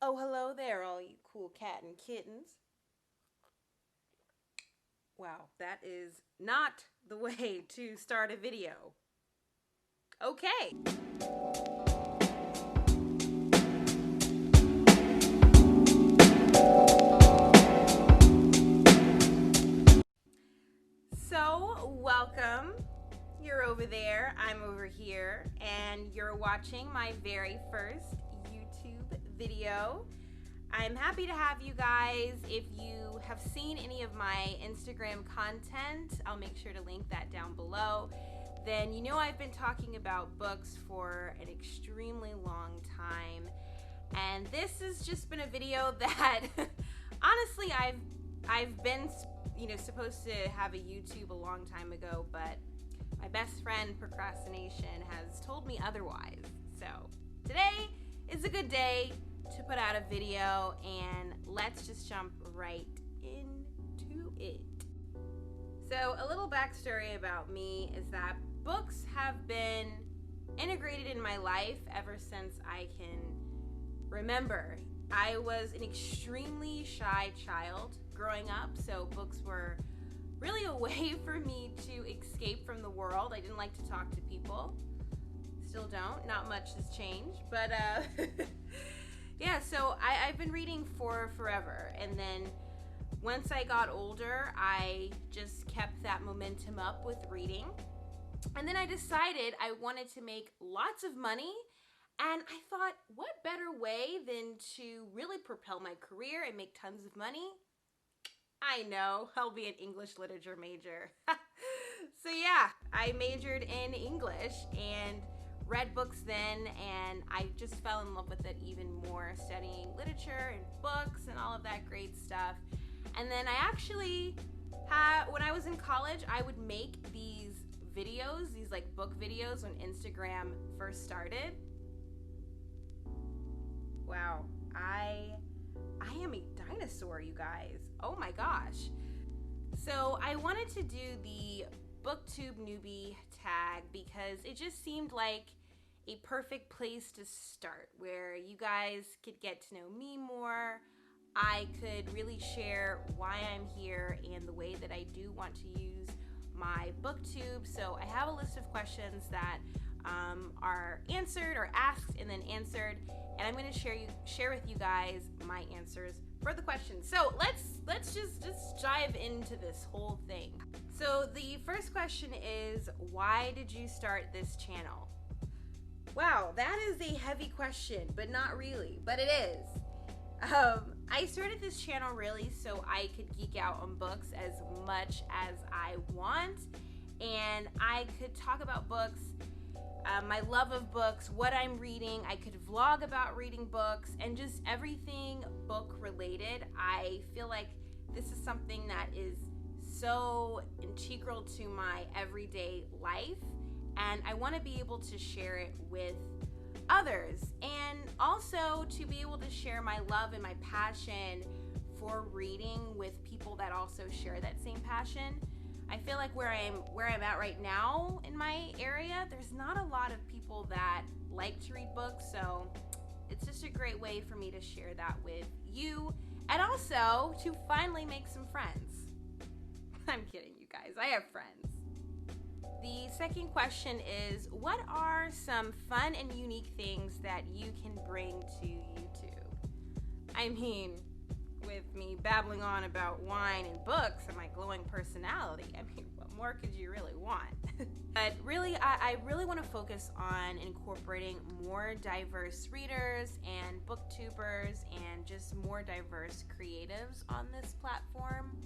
Oh, hello there, all you cool cat and kittens. Wow, that is not the way to start a video. Okay. So, welcome. You're over there, I'm over here, and you're watching my very first YouTube video. I'm happy to have you guys. If you have seen any of my Instagram content, I'll make sure to link that down below. Then you know I've been talking about books for an extremely long time. And this has just been a video that honestly I've been supposed to have a YouTube a long time ago, but my best friend procrastination has told me otherwise. So today is a good day to put out a video, and let's just jump right into it. So a little backstory about me is that books have been integrated in my life ever since I can remember. I was an extremely shy child growing up, so books were really a way for me to escape from the world. I didn't like to talk to people. Still don't. Not much has changed, but yeah, so I've been reading for forever, and then once I got older, I just kept that momentum up with reading, and then I decided I wanted to make lots of money, and I thought, what better way than to really propel my career and make tons of money? I know, I'll be an English literature major. So yeah, I majored in English and read books then, and I just fell in love with it even more, studying literature and books and all of that great stuff. And then I actually when I was in college, I would make these videos, these like book videos when Instagram first started. Wow, I am a dinosaur, you guys. Oh my gosh. So I wanted to do the Booktube Newbie Tag because it just seemed like a perfect place to start, where you guys could get to know me more. I could really share why I'm here and the way that I do want to use my booktube. So I have a list of questions that are answered or asked and then answered, and I'm going to share with you guys my answers for the questions. So let's just dive into this whole thing. So the first question is, why did you start this channel? Wow, that is a heavy question, but not really, but it is. I started this channel really so I could geek out on books as much as I want, and I could talk about books, my love of books, what I'm reading. I could vlog about reading books and just everything book related. I feel like this is something that is so integral to my everyday life, and I want to be able to share it with others, and also to be able to share my love and my passion for reading with people that also share that same passion. I feel like where I'm at right now in my area, there's not a lot of people that like to read books, so it's just a great way for me to share that with you, and also to finally make some friends. I'm kidding, you guys, I have friends. The second question is, what are some fun and unique things that you can bring to YouTube? I mean, with me babbling on about wine and books and my glowing personality, I mean, what more could you really want? But really, I really want to focus on incorporating more diverse readers and booktubers and just more diverse creatives on this platform.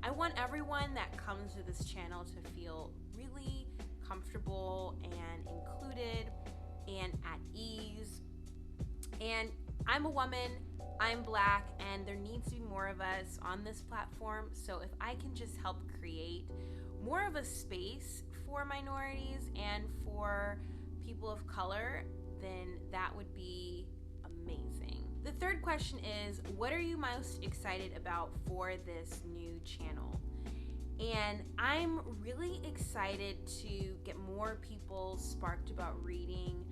I want everyone that comes to this channel to feel really comfortable and included and at ease. And I'm a woman, I'm Black, and there needs to be more of us on this platform. So if I can just help create more of a space for minorities and for people of color, then that would be amazing. The third question is, what are you most excited about for this new channel? And I'm really excited to get more people sparked about reading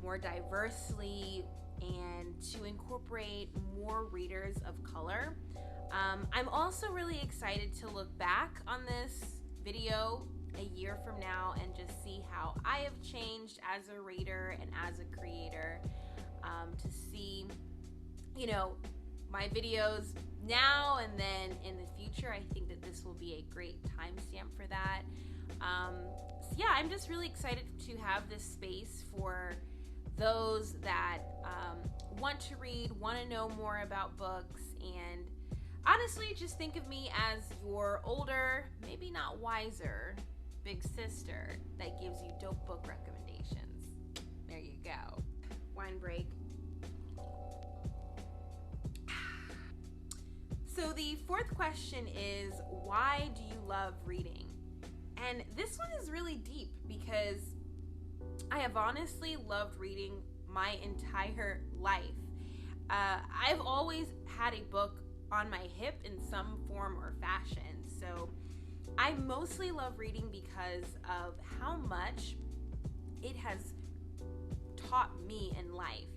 more diversely and to incorporate incorporate more readers of color. I'm also really excited to look back on this video a year from now and just see how I have changed as a reader and as a creator, to see, you know, my videos now and then in the future. I think that this will be a great timestamp for that. So yeah, I'm just really excited to have this space for those that want to read, want to know more about books, and honestly just think of me as your older, maybe not wiser, big sister that gives you dope book recommendations. There you go. Wine break. So the fourth question is, why do you love reading? And this one is really deep because I have honestly loved reading my entire life. I've always had a book on my hip in some form or fashion. So I mostly love reading because of how much it has taught me in life.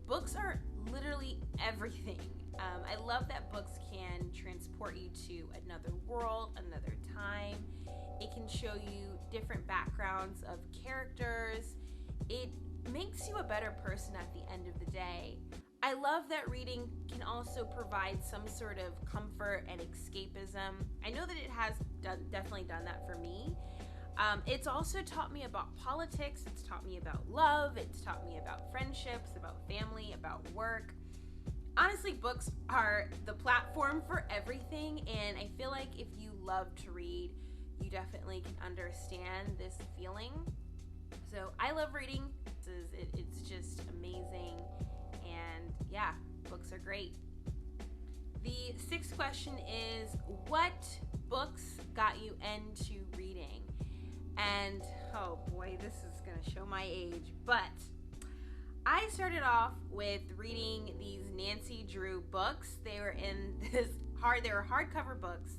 Books are literally everything. I love that books can transport you to another world, another time. It can show you different backgrounds of characters. It makes you a better person at the end of the day. I love that reading can also provide some sort of comfort and escapism. I know that it has definitely done that for me. It's also taught me about politics. It's taught me about love. It's taught me about friendships, about family, about work. Honestly, books are the platform for everything, and I feel like if you love to read, you definitely can understand this feeling. So I love reading. It's just amazing, and yeah, books are great. The sixth question is, what books got you into reading? And oh boy, this is gonna show my age, but I started off with reading these Nancy Drew books. They were hardcover books,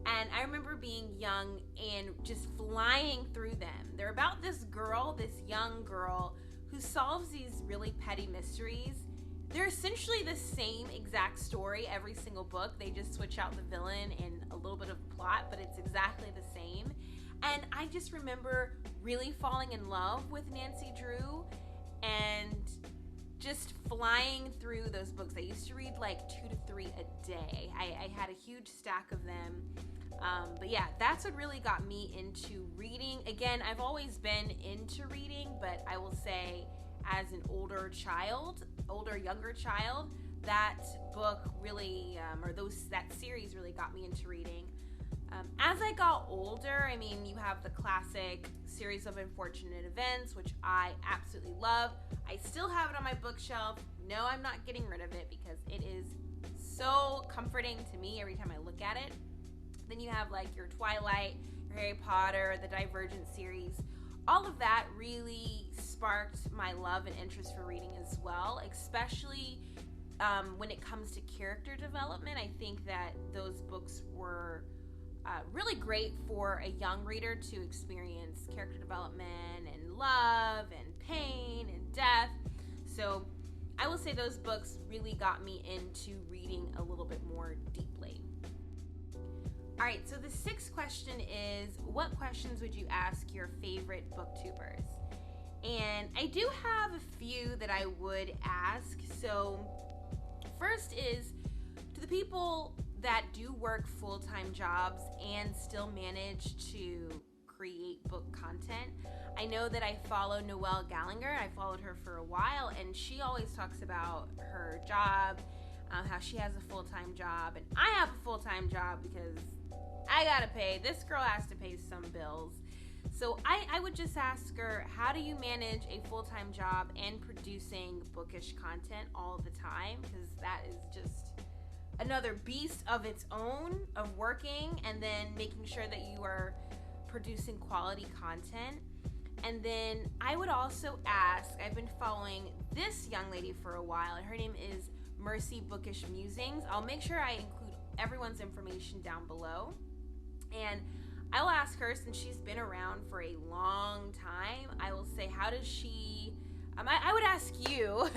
and I remember being young and just flying through them. They're about this young girl who solves these really petty mysteries. They're essentially the same exact story every single book. They just switch out the villain and a little bit of plot, but it's exactly the same. And I just remember really falling in love with Nancy Drew and just flying through those books. I used to read like 2 to 3 a day. I had a huge stack of them. But yeah, that's what really got me into reading. Again, I've always been into reading, but I will say as an younger child, that book really, that series really got me into reading. As I got older, I mean, you have the classic Series of Unfortunate Events, which I absolutely love. I still have it on my bookshelf. No, I'm not getting rid of it because it is so comforting to me every time I look at it. Then you have like your Twilight, your Harry Potter, the Divergent series. All of that really sparked my love and interest for reading as well, especially when it comes to character development. I think that those books were really great for a young reader to experience character development and love and pain and death. So I will say those books really got me into reading a little bit more deeply. All right, so the sixth question is, what questions would you ask your favorite booktubers? And I do have a few that I would ask. So first is, to the people that do work full-time jobs and still manage to create book content. I know that I follow Noelle Gallagher. I followed her for a while, and she always talks about her job, how she has a full-time job, and I have a full-time job because I gotta pay. This girl has to pay some bills. So I would just ask her, how do you manage a full-time job and producing bookish content all the time? Because that is just another beast of its own, of working and then making sure that you are producing quality content. And then I would also ask, I've been following this young lady for a while, and her name is Mercy Bookish Musings. I'll make sure I include everyone's information down below. And I will ask her, since she's been around for a long time, I will say, how does she, I would ask you,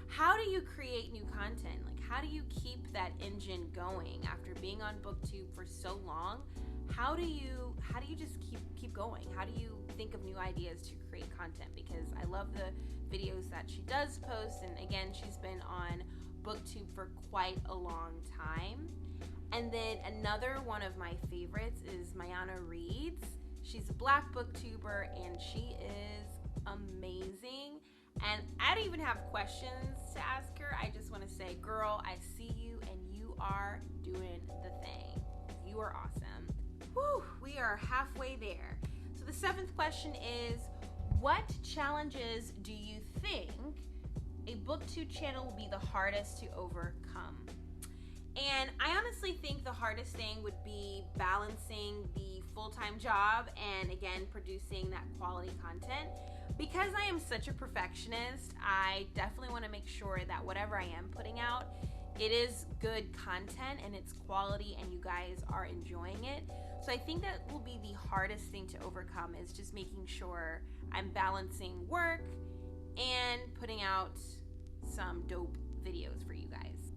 how do you create new content? Like, how do you keep that engine going after being on BookTube for so long? How do you just keep going? How do you think of new ideas to create content? Because I love the videos that she does post, and again, she's been on BookTube for quite a long time. And then another one of my favorites is Mayana Reads. She's a Black booktuber, and she is amazing. And I don't even have questions to ask her. I just want to say, girl, I see you, and you are doing the thing. You are awesome. Whew, we are halfway there. So the 7th question is, what challenges do you think a BookTube channel will be the hardest to overcome? And I honestly think the hardest thing would be balancing the full-time job and, again, producing that quality content. Because I am such a perfectionist, I definitely want to make sure that whatever I am putting out, it is good content and it's quality and you guys are enjoying it. So I think that will be the hardest thing to overcome, is just making sure I'm balancing work and putting out some dope videos for you guys.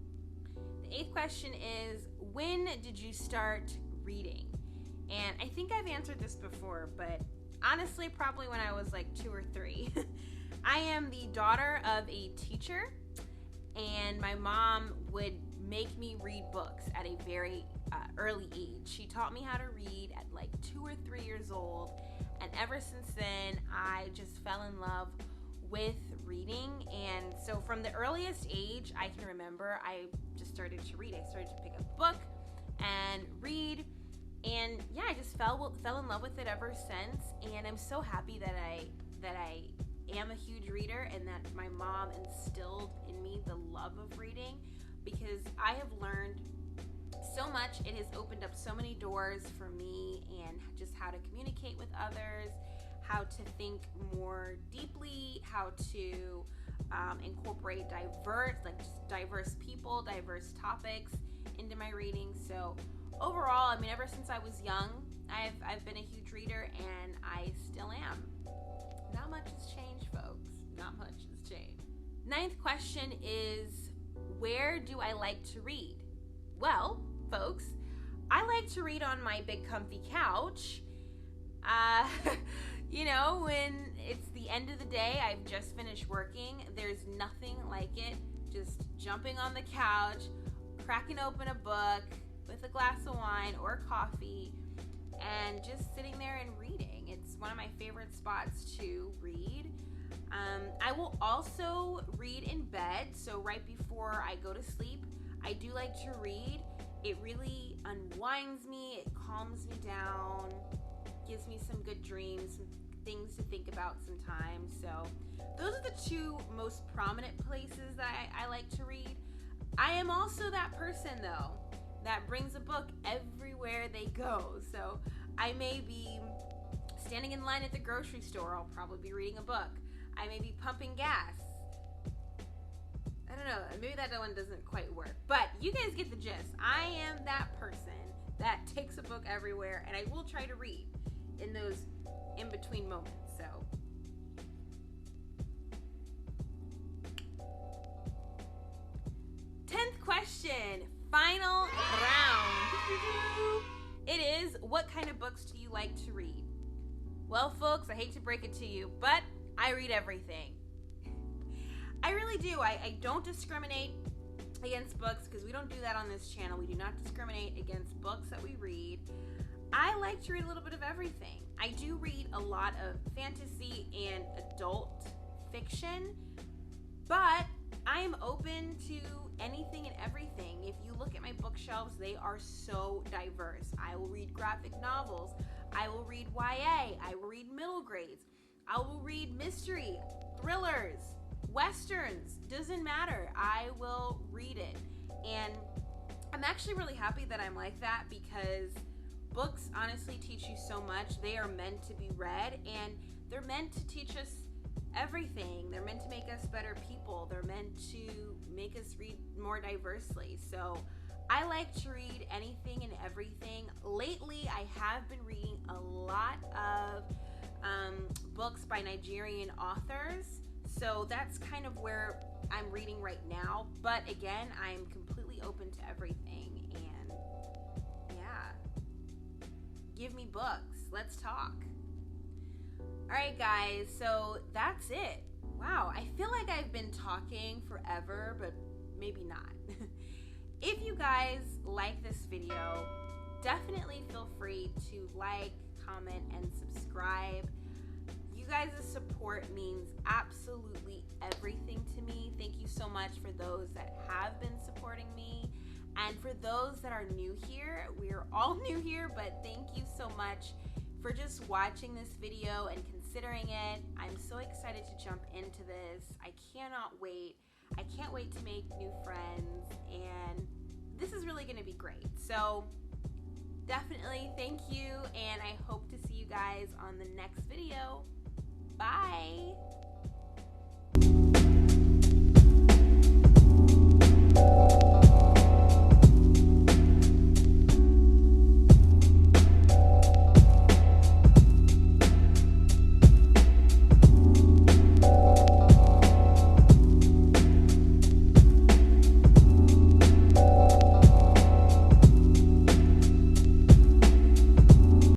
The 8th question is, when did you start reading? And I think I've answered this before, but honestly, probably when I was like 2 or 3. I am the daughter of a teacher, and my mom would make me read books at a very early age. She taught me how to read at like 2 or 3 years old, and ever since then, I just fell in love with reading. And so from the earliest age I can remember, I just started to read. I started to pick up a book and read, and yeah, I just fell in love with it ever since. And I'm so happy that I am a huge reader, and that my mom instilled in me the love of reading, because I have learned so much. It has opened up so many doors for me, and just how to communicate with others, how to think more deeply, how to incorporate diverse people, diverse topics into my reading. So overall, I mean, ever since I was young, I've been a huge reader, and I still am. Not much has changed, folks. Not much has changed. 9th question is, where do I like to read? Well, folks, I like to read on my big comfy couch. You know, when it's the end of the day, I've just finished working, there's nothing like it. Just jumping on the couch, cracking open a book with a glass of wine or coffee, and just sitting there and reading. It's one of my favorite spots to read. I will also read in bed, so right before I go to sleep, I do like to read. It really unwinds me, it calms me down, gives me some good dreams, some things to think about sometimes. So those are the 2 most prominent places that I like to read. I am also that person, though, that brings a book everywhere they go. So I may be standing in line at the grocery store, I'll probably be reading a book. I may be pumping gas. I don't know, maybe that one doesn't quite work, but you guys get the gist. I am that person that takes a book everywhere, and I will try to read in those in-between moments. So 10th question, final round. It is, what kind of books do you like to read? Well, folks, I hate to break it to you, but I read everything. I really do. I don't discriminate against books, because we don't do that on this channel. We do not discriminate against books that we read. I like to read a little bit of everything. I do read a lot of fantasy and adult fiction, but I am open to anything and everything. If you look at my bookshelves, they are so diverse. I will read graphic novels. I will read YA. I will read middle grades. I will read mystery, thrillers, westerns. Doesn't matter. I will read it. And I'm actually really happy that I'm like that, because books honestly teach you so much. They are meant to be read, and they're meant to teach us everything. They're meant to make us better people. They're meant to make us read more diversely. So I like to read anything and everything. Lately, I have been reading a lot of books by Nigerian authors. So that's kind of where I'm reading right now. But again, I'm completely open to everything. And yeah, give me books. Let's talk. All right, guys, so that's it. Wow, I feel like I've been talking forever, but maybe not. If you guys like this video, definitely feel free to like, comment, and subscribe. You guys' support means absolutely everything to me. Thank you so much for those that have been supporting me. And for those that are new here, we're all new here, but thank you so much for just watching this video and considering it. I'm so excited to jump into this. I cannot wait. I can't wait to make new friends, and this is really gonna be great. So definitely thank you, and I hope to see you guys on the next video. Bye.